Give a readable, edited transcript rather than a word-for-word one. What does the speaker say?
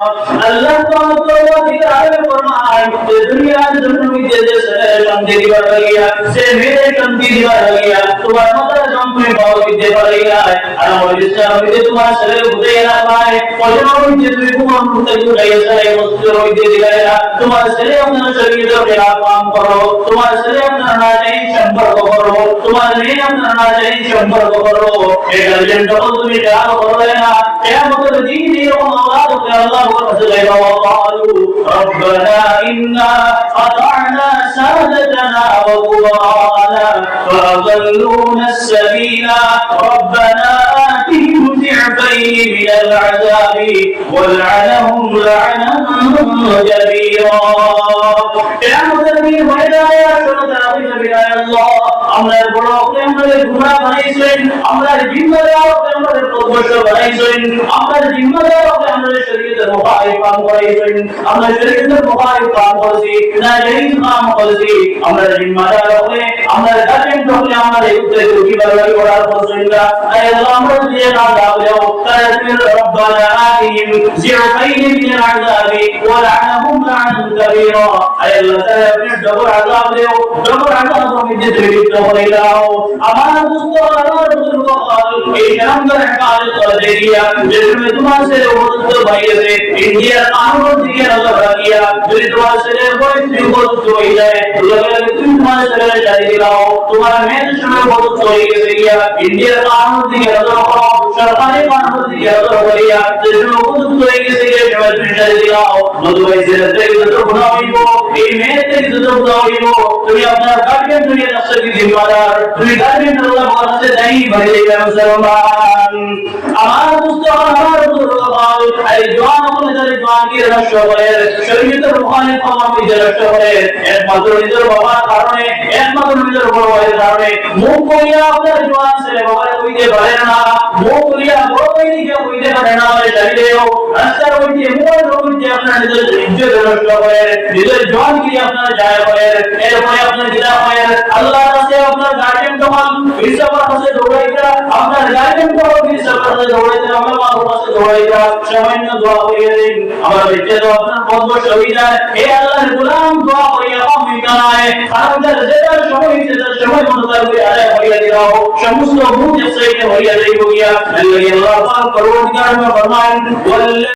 अल्लाह फरमाए दुनिया में शांति दीवार गया से मेरे शांति दीवार गया तुम्हारा मतलब जम में बहुत दीवार गया और मुझे मुझे तुम्हारा शरीर बुझे ना पाए और जो मुझे तुम्हें हम मुझे जो गया सारे मुझे रोई दे दिया तुम्हारा शरीर अपना शरीर जो मेरा काम करो तुम्हारा शरीर अपना ना नहीं शंबर को करो तुम्हारा नहीं अपना ना नहीं शंबर को करो एक अर्जन तो तुम्हें क्या करो ना क्या मतलब जी नहीं हो मौला तो अल्लाह को फजले وقالوا ربنا إنا أطعنا سادتنا وكبراءنا فأضلونا السبيل ربنا آتهم ضعفين من العذاب والعنهم لعنا كبيرا يا مدني وهدايا شهداء بنا الله আমরা বড় করে আমাদের গুনাহ বানাইছেন আমরা জিম্মাদার করে আমাদের প্রদর্শ বানাইছেন আমরা জিম্মাদার করে আমাদের শরীয়তের মুখালিফ কাম করাইছেন আমরা শরীয়তের মুখালিফ কাম করছি না জায়েজ কাম করছি আমরা জিম্মাদার করে আমরা গার্ডিয়ান করে আমাদের উদ্দেশ্য কি বলবি করার করছেন না আয় আল্লাহ আমরা যে না দাও তারপর রব্বানা আতিহিম জিরফাইন মিন আযাবি ওয়া লা'নাহুম লা'নান কাবীরা আয় আল্লাহ তাআলা ডবল আযাব দেও ডবল আযাব মধ্যে তৈরি করে দাও আমার দোস্ত আমার বুজুর্গ এই নামদার ইবাদত করে দিয়া যেখানে তোমার से ওদের বাইরে ইন্ডিয়ার কানুন দিকে নজর রাখিয়া যদি তোমার ছেলে বয়স বিগত হয়ে যায় তাহলে তুমি তোমার ছেলে জারি দাও তোমার মেয়ের সময় বহুত হয়ে গেছে গিয়া ইন্ডিয়ার কানুন দিকে নজর করো সরকারি কানুন দিকে নজর করিয়া যেখানে বহুত হয়ে গেছে গিয়া সবাই তুমি জারি দাও নতুবা ছেলে থেকে যত গুনাহ হইব এই মেয়ে থেকে যত গুনাহ হইব তুমি আপনার গার্ডিয়ান দুনিয়া নকশা কি জিম্মাদার তুমি গার্ডিয়ান আল্লাহ বলতে নাই ভরে যাবে মুসলমান আমার দোস্ত আমার বুজুর্গ ভাই এই জওয়ান আপনি যারা জওয়ান কি নষ্ট করে শরীয়তের মুখালিফ কামামি নষ্ট করে একমাত্র নিজের বাবার কারণে একমাত্র নিজের বড় ভাইয়ের কারণে মুখ কইয়া আপনার জওয়ান ছেলে বাবার কইতে পারে না মুখ কইয়া বড় ভাই দিকে কইতে পারে না বলে চাইলেও রাস্তার মধ্যে মোড় রকমতে আপনার নিজের ইজ্জত নষ্ট করে নিজের জওয়ান কি আপনার যায় করে এরপরে আপনার জিনা হয় আল্লাহর কাছে আপনার গার্ডিয়ান তখন বিশ্ববার কাছে দৌড়াইতা আপনার গার্ডিয়ান তো বিশ্ববার কাছে দৌড়াইতা আমরা মার কাছে দৌড়াইতা সামান্য দোয়া করিয়ে দিন আমার বেঁচে তো আপনার বন্ধ শহীদ হয় হে আল্লাহর গোলাম দোয়া করিয়া কমি কানায় কারণ যার যেটা সময় সেটা সময় মতো তার করে আদায় করিয়া দিও সমস্ত মুখ সে হইয়া যাইব গিয়া আল্লাহ পাক পরওয়ারদিগার ফরমান